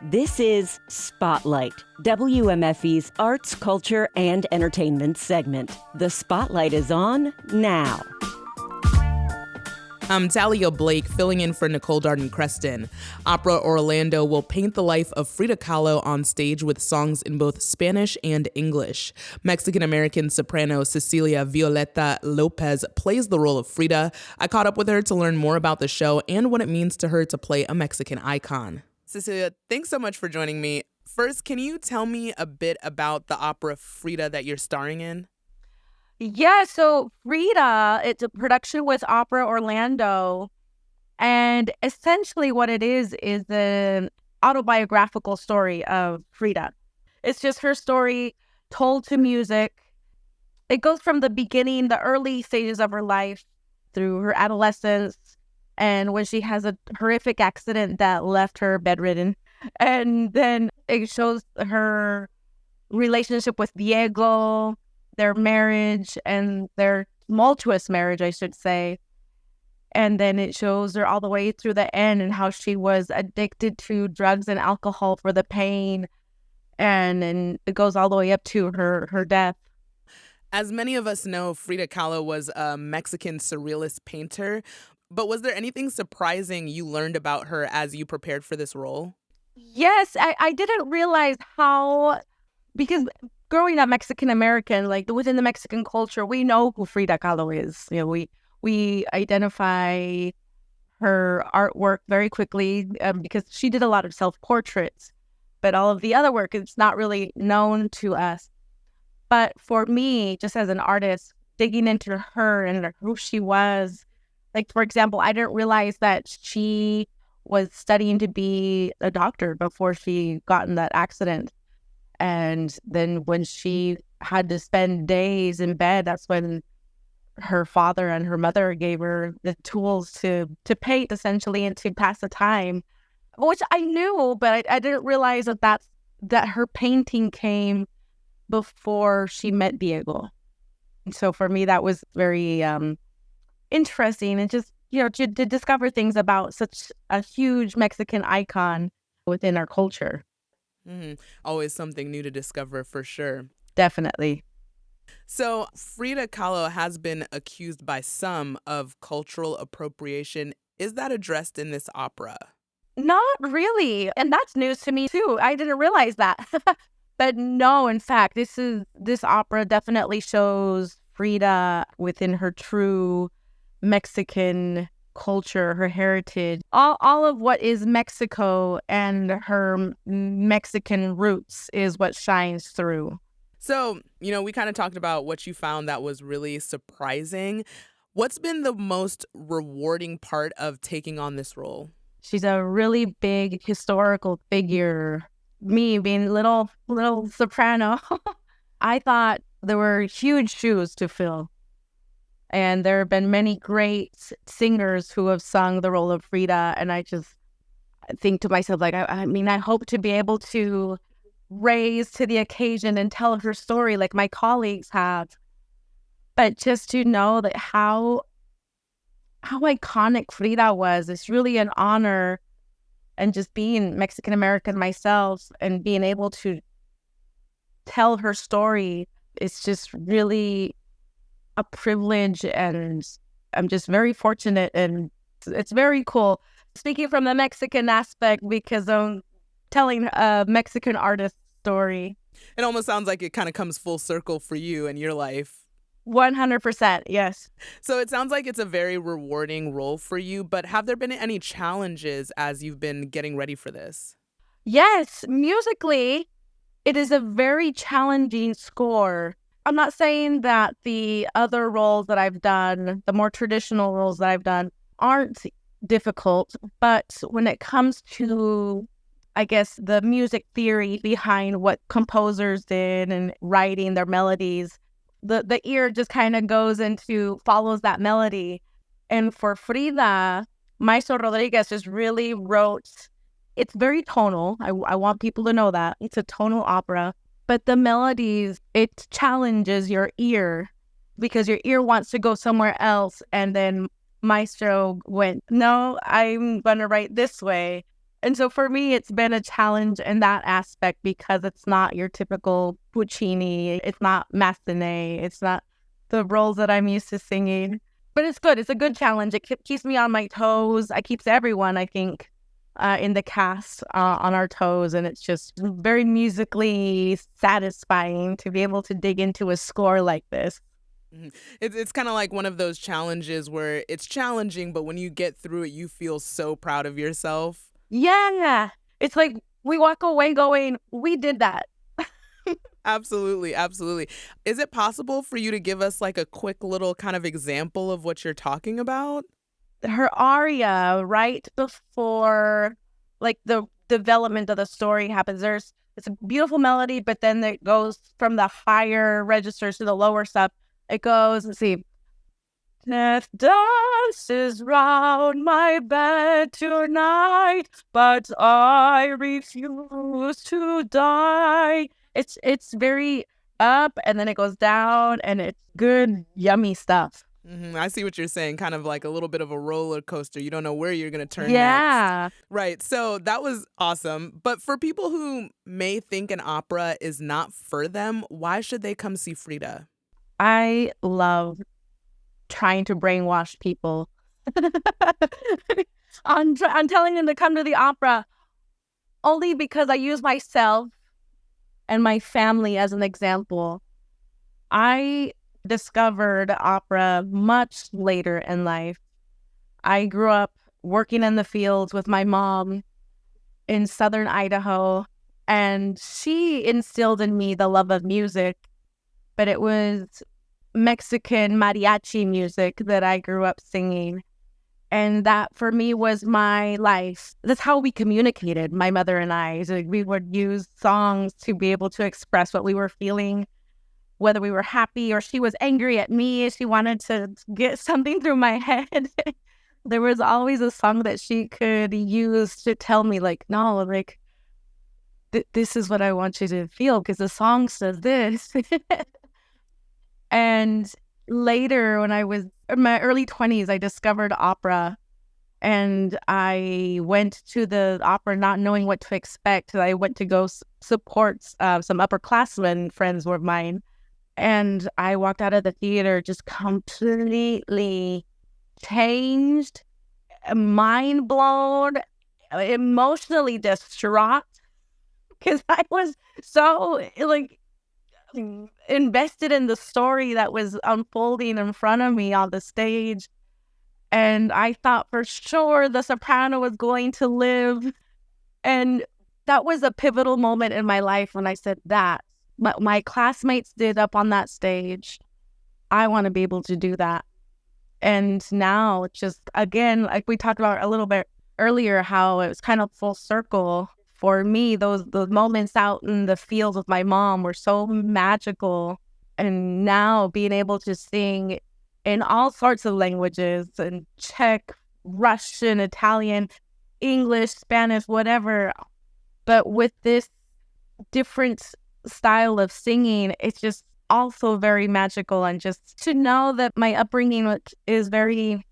This is Spotlight, WMFE's arts, culture, and entertainment segment. The spotlight is on now. I'm Talia Blake, filling in for Nicole Darden-Creston. Opera Orlando will paint the life of Frida Kahlo on stage with songs in both Spanish and English. Mexican-American soprano Cecilia Violetta Lopez plays the role of Frida. I caught up with her to learn more about the show and what it means to her to play a Mexican icon. Cecilia, thanks so much for joining me. First, can you tell me a bit about the opera Frida that you're starring in? Yeah, so Frida, it's a production with Opera Orlando. And essentially what it is an autobiographical story of Frida. It's just her story told to music. It goes from the beginning, the early stages of her life, through her adolescence, and when she has a horrific accident that left her bedridden. And then it shows her relationship with Diego, their marriage, and their tumultuous marriage, I should say. And then it shows her all the way through the end and how she was addicted to drugs and alcohol for the pain. And it goes all the way up to her death. As many of us know, Frida Kahlo was a Mexican surrealist painter. But was there anything surprising you learned about her as you prepared for this role? Yes, I didn't realize how, because growing up Mexican American, like within the Mexican culture, we know who Frida Kahlo is. You know, we identify her artwork very quickly because she did a lot of self-portraits, but all of the other work is not really known to us. But for me, just as an artist, digging into her and who she was, like, for example, I didn't realize that she was studying to be a doctor before she got in that accident. And then when she had to spend days in bed, that's when her father and her mother gave her the tools to paint, essentially, and to pass the time, which I knew, but I didn't realize that her painting came before she met Diego. So for me, that was very interesting, and just, to discover things about such a huge Mexican icon within our culture. Mm-hmm. Always something new to discover, for sure. Definitely. So Frida Kahlo has been accused by some of cultural appropriation. Is that addressed in this opera? Not really. And that's news to me too. I didn't realize that. But no, in fact, this opera definitely shows Frida within her true Mexican culture, her heritage, all of what is Mexico and her Mexican roots is what shines through. So, we kind of talked about what you found that was really surprising. What's been the most rewarding part of taking on this role? She's a really big historical figure. Me being little soprano, I thought there were huge shoes to fill. And there have been many great singers who have sung the role of Frida. And I just think to myself, like, I hope to be able to raise to the occasion and tell her story like my colleagues have. But just to know that how iconic Frida was, it's really an honor. And just being Mexican American myself and being able to tell her story, it's just really a privilege, and I'm just very fortunate, and it's very cool. Speaking from the Mexican aspect, because I'm telling a Mexican artist story. It almost sounds like it kind of comes full circle for you and your life. 100%, yes. So it sounds like it's a very rewarding role for you, but have there been any challenges as you've been getting ready for this? Yes, musically, it is a very challenging score. I'm not saying that the other roles that I've done, the more traditional roles that I've done, aren't difficult, but when it comes to, I guess, the music theory behind what composers did and writing their melodies, the ear just kind of follows that melody. And for Frida, Maestro Rodriguez just really wrote, it's very tonal. I want people to know that. It's a tonal opera. But the melodies, it challenges your ear because your ear wants to go somewhere else. And then Maestro went, no, I'm going to write this way. And so for me, it's been a challenge in that aspect because it's not your typical Puccini. It's not Massenet. It's not the roles that I'm used to singing. But it's good. It's a good challenge. It keeps me on my toes. It keeps everyone, I think, in the cast on our toes. And it's just very musically satisfying to be able to dig into a score like this. It's kind of like one of those challenges where it's challenging, but when you get through it, you feel so proud of yourself. Yeah. It's like we walk away going, we did that. Absolutely, absolutely. Is it possible for you to give us like a quick little kind of example of what you're talking about? Her aria right before like the development of the story happens, it's a beautiful melody, but then it goes from the higher registers to the lower stuff. It goes, let's see, death dances round my bed tonight, but I refuse to die. It's very up, and then it goes down, and it's good, yummy stuff. I see what you're saying, kind of like a little bit of a roller coaster. You don't know where you're going to turn Yeah. next. Right. So that was awesome. But for people who may think an opera is not for them, why should they come see Frida? I love trying to brainwash people on telling them to come to the opera only because I use myself and my family as an example. I discovered opera much later in life. I grew up working in the fields with my mom in southern Idaho, and she instilled in me the love of music, but it was Mexican mariachi music that I grew up singing. And that for me was my life. That's how we communicated, my mother and I. So we would use songs to be able to express what we were feeling, whether we were happy or she was angry at me. She wanted to get something through my head. There was always a song that she could use to tell me, like, no, like, this is what I want you to feel because the song says this. And later, when I was in my early 20s, I discovered opera, and I went to the opera not knowing what to expect. I went to go support some upperclassmen friends of mine, and I walked out of the theater just completely changed, mind blown, emotionally distraught, because I was so like invested in the story that was unfolding in front of me on the stage. And I thought for sure the soprano was going to live. And that was a pivotal moment in my life when I said that my classmates did up on that stage. I want to be able to do that. And now just, again, like we talked about a little bit earlier, how it was kind of full circle. For me, those moments out in the fields with my mom were so magical. And now being able to sing in all sorts of languages, in Czech, Russian, Italian, English, Spanish, whatever, but with this different style of singing, it's just also very magical. And just to know that my upbringing is very,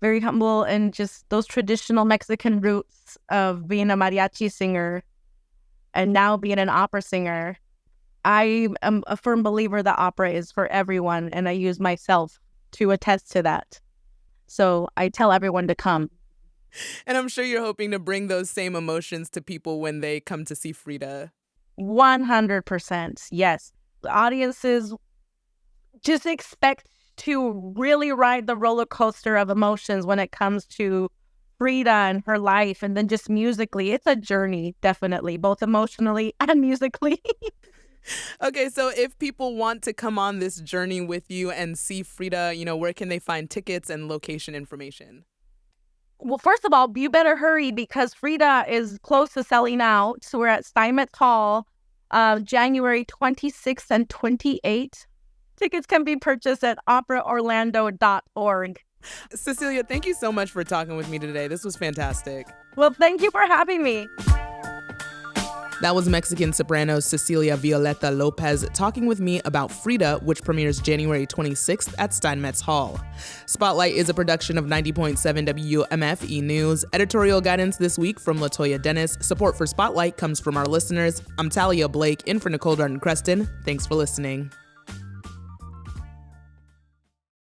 very humble, and just those traditional Mexican roots of being a mariachi singer and now being an opera singer, I am a firm believer that opera is for everyone, and I use myself to attest to that. So I tell everyone to come. And I'm sure you're hoping to bring those same emotions to people when they come to see Frida. 100%. Yes. The audiences just expect to really ride the roller coaster of emotions when it comes to Frida and her life. And then just musically, it's a journey, definitely, both emotionally and musically. Okay, so if people want to come on this journey with you and see Frida, where can they find tickets and location information? Well, first of all, you better hurry because Frida is close to selling out. So we're at Steinmetz Hall, January 26th and 28th. Tickets can be purchased at operaorlando.org. Cecilia, thank you so much for talking with me today. This was fantastic. Well, thank you for having me. That was Mexican soprano Cecilia Violetta Lopez talking with me about Frida, which premieres January 26th at Steinmetz Hall. Spotlight is a production of 90.7 WMFE News. Editorial guidance this week from LaToya Dennis. Support for Spotlight comes from our listeners. I'm Talia Blake, in for Nicole Darden-Creston. Thanks for listening.